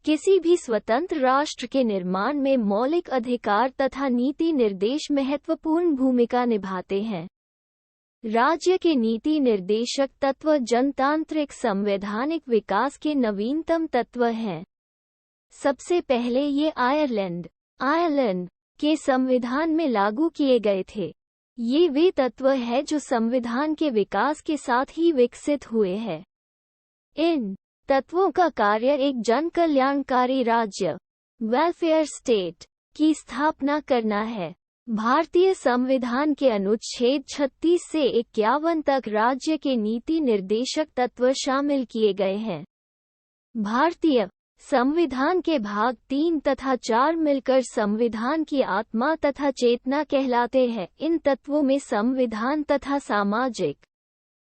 किसी भी स्वतंत्र राष्ट्र के निर्माण में मौलिक अधिकार तथा नीति निर्देश महत्वपूर्ण भूमिका निभाते हैं। राज्य के नीति निर्देशक तत्व जनतांत्रिक संवैधानिक विकास के नवीनतम तत्व हैं। सबसे पहले ये आयरलैंड के संविधान में लागू किए गए थे। ये वे तत्व हैं जो संविधान के विकास के साथ ही विकसित हुए हैं। इन तत्वों का कार्य एक जन कल्याणकारी राज्य वेलफेयर स्टेट की स्थापना करना है। भारतीय संविधान के अनुच्छेद 36 से 51 तक राज्य के नीति निर्देशक तत्व शामिल किए गए हैं। भारतीय संविधान के भाग 3 तथा 4 मिलकर संविधान की आत्मा तथा चेतना कहलाते हैं। इन तत्वों में संविधान तथा सामाजिक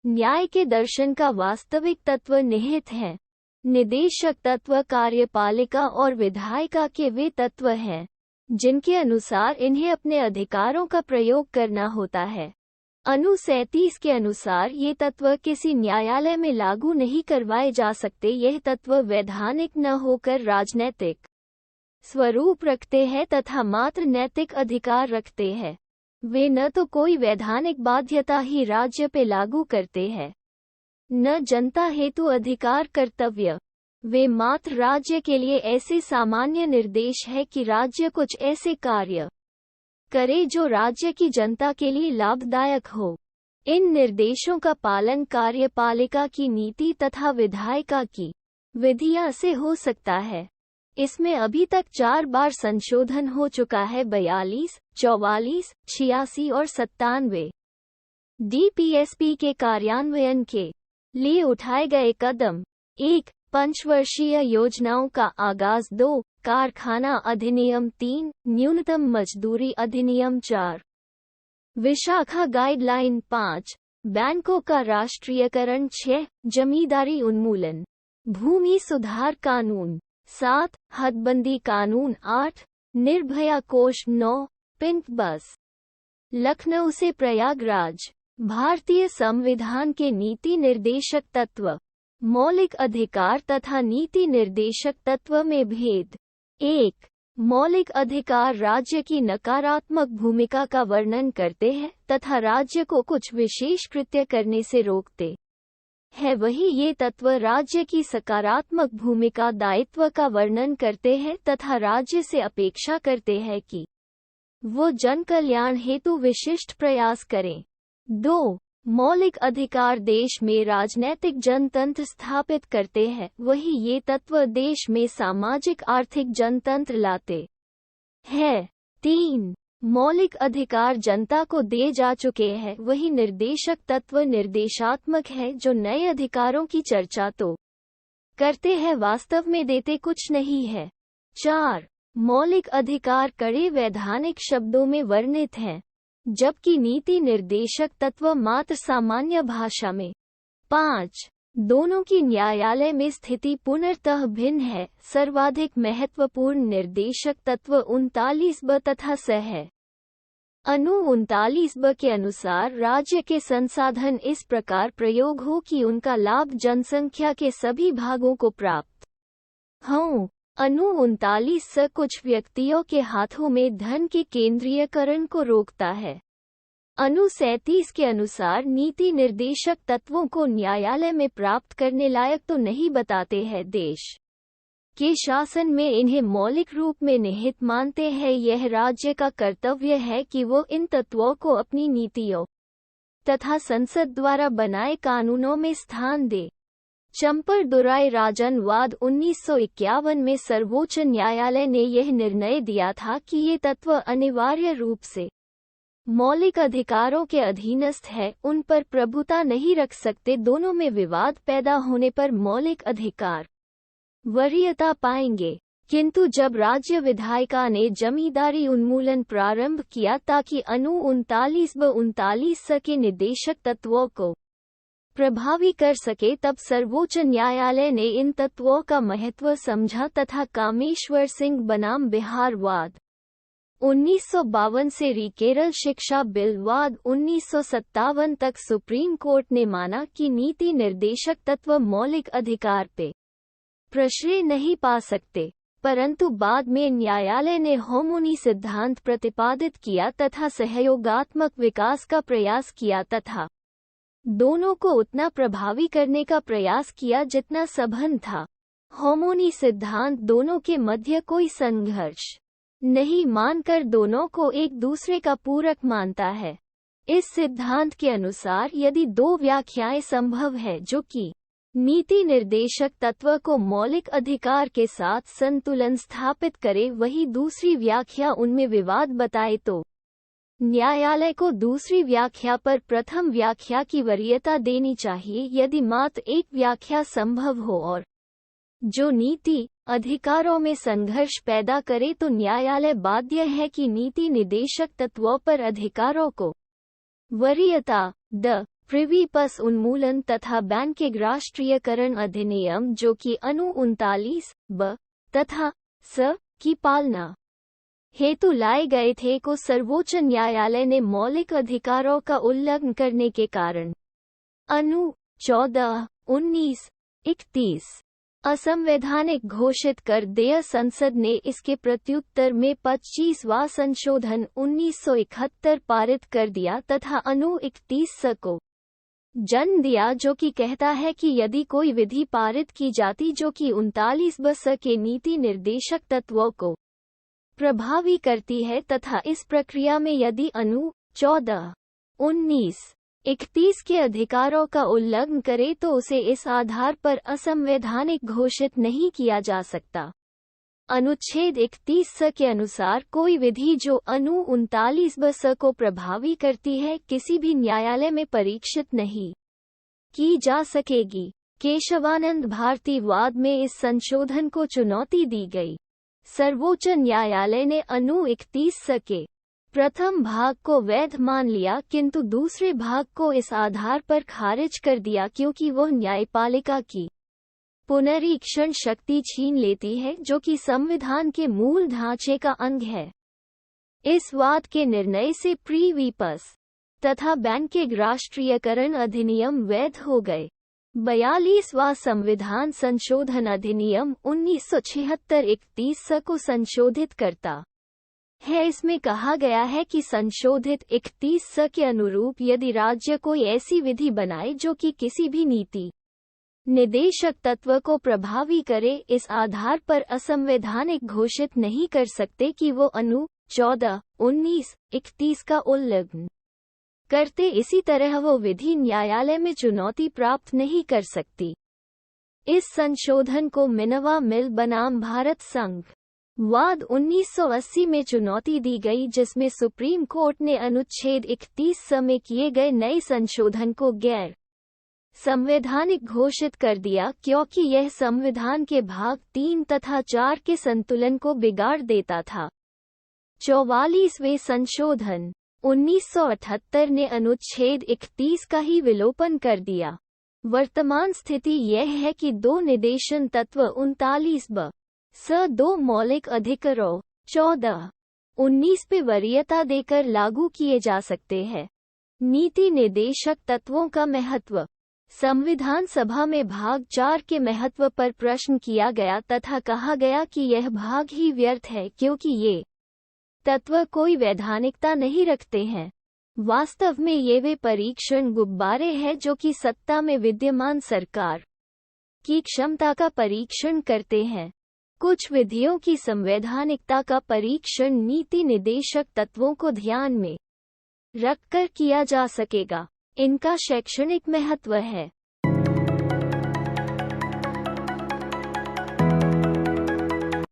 न्याय के दर्शन का वास्तविक तत्व निहित है। निदेशक तत्व कार्यपालिका और विधायिका के वे तत्व हैं जिनके अनुसार इन्हें अपने अधिकारों का प्रयोग करना होता है। अनु 37 के अनुसार ये तत्व किसी न्यायालय में लागू नहीं करवाए जा सकते। यह तत्व वैधानिक न होकर राजनैतिक स्वरूप रखते हैं तथा मात्र नैतिक अधिकार रखते हैं। वे न तो कोई वैधानिक बाध्यता ही राज्य पे लागू करते हैं, न जनता हेतु अधिकार कर्तव्य। वे मात्र राज्य के लिए ऐसे सामान्य निर्देश है कि राज्य कुछ ऐसे कार्य करे जो राज्य की जनता के लिए लाभदायक हो। इन निर्देशों का पालन कार्यपालिका की नीति तथा विधायिका की विधियां से हो सकता है। इसमें अभी तक 4 बार संशोधन हो चुका है, 42, 44, 86 और 97। डीपीएसपी के कार्यान्वयन के लिए उठाए गए कदम: 1. पंचवर्षीय योजनाओं का आगाज। 2. कारखाना अधिनियम। 3. न्यूनतम मजदूरी अधिनियम। 4. विशाखा गाइडलाइन। 5. बैंकों का राष्ट्रीयकरण। 6. जमींदारी उन्मूलन भूमि सुधार कानून। 7. हदबंदी कानून। 8. निर्भया कोष। 9. पिंक बस लखनऊ से प्रयागराज। भारतीय संविधान के नीति निर्देशक तत्व, मौलिक अधिकार तथा नीति निर्देशक तत्व में भेद। 1. मौलिक अधिकार राज्य की नकारात्मक भूमिका का वर्णन करते हैं तथा राज्य को कुछ विशेष कृत्य करने से रोकते हैं। वहीं ये तत्व राज्य की सकारात्मक भूमिका दायित्व का वर्णन करते हैं तथा राज्य से अपेक्षा करते हैं कि वो जन कल्याण हेतु विशिष्ट प्रयास करें। 2. मौलिक अधिकार देश में राजनैतिक जनतंत्र स्थापित करते हैं। वही ये तत्व देश में सामाजिक आर्थिक जनतंत्र लाते हैं। 3. मौलिक अधिकार जनता को दिए जा चुके हैं। वही निर्देशक तत्व निर्देशात्मक है, जो नए अधिकारों की चर्चा तो करते हैं, वास्तव में देते कुछ नहीं है। 4. मौलिक अधिकार कड़े वैधानिक शब्दों में वर्णित हैं, जबकि नीति निर्देशक तत्व मात्र सामान्य भाषा में। 5. दोनों की न्यायालय में स्थिति पूर्णतः भिन्न है। सर्वाधिक महत्वपूर्ण निर्देशक तत्व 39B तथा स है। अनु 39B के अनुसार राज्य के संसाधन इस प्रकार प्रयोग हो कि उनका लाभ जनसंख्या के सभी भागों को प्राप्त हो। अनु 39 कुछ व्यक्तियों के हाथों में धन के केंद्रीयकरण को रोकता है। अनु 37 के अनुसार नीति निर्देशक तत्वों को न्यायालय में प्राप्त करने लायक तो नहीं बताते हैं, देश के शासन में इन्हें मौलिक रूप में निहित मानते हैं। यह राज्य का कर्तव्य है कि वो इन तत्वों को अपनी नीतियों तथा संसद द्वारा बनाए कानूनों में स्थान दे। चंपरदुराई राजन वाद 1951 में सर्वोच्च न्यायालय ने यह निर्णय दिया था कि ये तत्व अनिवार्य रूप से मौलिक अधिकारों के अधीनस्थ है, उन पर प्रभुता नहीं रख सकते। दोनों में विवाद पैदा होने पर मौलिक अधिकार वरीयता पाएंगे। किंतु जब राज्य विधायिका ने जमींदारी उन्मूलन प्रारंभ किया ताकि अनु 39B के निर्देशक तत्वों को प्रभावी कर सके, तब सर्वोच्च न्यायालय ने इन तत्वों का महत्व समझा तथा कामेश्वर सिंह बनाम बिहार वाद 1952 से केरल शिक्षा बिल वाद 1957 तक सुप्रीम कोर्ट ने माना कि नीति निर्देशक तत्व मौलिक अधिकार पे प्रश्रय नहीं पा सकते, परंतु बाद में न्यायालय ने होमोनी सिद्धांत प्रतिपादित किया तथा सहयोगात्मक विकास का प्रयास किया तथा दोनों को उतना प्रभावी करने का प्रयास किया जितना सघन था। होमोनी सिद्धांत दोनों के मध्य कोई संघर्ष नहीं मानकर दोनों को एक दूसरे का पूरक मानता है। इस सिद्धांत के अनुसार यदि दो व्याख्याएं संभव है जो कि नीति निर्देशक तत्व को मौलिक अधिकार के साथ संतुलन स्थापित करे, वही दूसरी व्याख्या उनमें विवाद बताए तो न्यायालय को दूसरी व्याख्या पर प्रथम व्याख्या की वरीयता देनी चाहिए। यदि मात्र एक व्याख्या संभव हो और जो नीति अधिकारों में संघर्ष पैदा करे तो न्यायालय बाध्य है कि नीति निर्देशक तत्वों पर अधिकारों को वरीयता द प्रिवी पस उन्मूलन तथा बैंकिंग राष्ट्रीयकरण अधिनियम जो कि अनु 39 ब तथा स की पालना हेतु लाए गए थे को सर्वोच्च न्यायालय ने मौलिक अधिकारों का उल्लंघन करने के कारण अनु 14, 19, 31 असंवैधानिक घोषित कर दिया। संसद ने इसके प्रत्युत्तर में 25वां संशोधन 1971 पारित कर दिया तथा अनु 31 को जन्म दिया, जो कि कहता है कि यदि कोई विधि पारित की जाती जो कि 39 ब स के नीति निर्देशक तत्वों को प्रभावी करती है तथा इस प्रक्रिया में यदि अनु 14, 19, 31 के अधिकारों का उल्लंघन करे तो उसे इस आधार पर असंवैधानिक घोषित नहीं किया जा सकता। अनुच्छेद 31 के अनुसार कोई विधि जो अनु 39 ब स को प्रभावी करती है किसी भी न्यायालय में परीक्षित नहीं की जा सकेगी। केशवानंद भारती वाद में इस संशोधन को चुनौती दी गई। सर्वोच्च न्यायालय ने अनु 31 के प्रथम भाग को वैध मान लिया किंतु दूसरे भाग को इस आधार पर खारिज कर दिया क्योंकि वह न्यायपालिका की पुनरीक्षण शक्ति छीन लेती है जो कि संविधान के मूल ढांचे का अंग है। इस वाद के निर्णय से प्रीवी पस तथा बैंकिंग राष्ट्रीयकरण अधिनियम वैध हो गए। 42वां संविधान संशोधन अधिनियम 1976 31 को संशोधित करता है। इसमें कहा गया है कि संशोधित 31 के अनुरूप यदि राज्य कोई ऐसी विधि बनाए जो कि किसी भी नीति निदेशक तत्व को प्रभावी करे, इस आधार पर असंवैधानिक घोषित नहीं कर सकते कि वो अनु 14, 19, 31 का उल्लंघन करते। इसी तरह वो विधि न्यायालय में चुनौती प्राप्त नहीं कर सकती। इस संशोधन को मिनवा मिल बनाम भारत संघ वाद 1980 में चुनौती दी गई, जिसमें सुप्रीम कोर्ट ने अनुच्छेद 31 में किए गए नए संशोधन को गैर संवैधानिक घोषित कर दिया क्योंकि यह संविधान के भाग 3 तथा 4 के संतुलन को बिगाड़ देता था। 44वें संशोधन 1978 ने अनुच्छेद 31 का ही विलोपन कर दिया। वर्तमान स्थिति यह है कि दो निदेशन तत्व 39 ब स दो मौलिक अधिकारों 14, 19 पे वरीयता देकर लागू किए जा सकते हैं। नीति निर्देशक तत्वों का महत्व। संविधान सभा में भाग 4 के महत्व पर प्रश्न किया गया तथा कहा गया कि यह भाग ही व्यर्थ है क्योंकि ये तत्व कोई वैधानिकता नहीं रखते हैं। वास्तव में ये वे परीक्षण गुब्बारे हैं जो कि सत्ता में विद्यमान सरकार की क्षमता का परीक्षण करते हैं। कुछ विधियों की संवैधानिकता का परीक्षण नीति निर्देशक तत्वों को ध्यान में रखकर किया जा सकेगा। इनका शैक्षणिक महत्व है।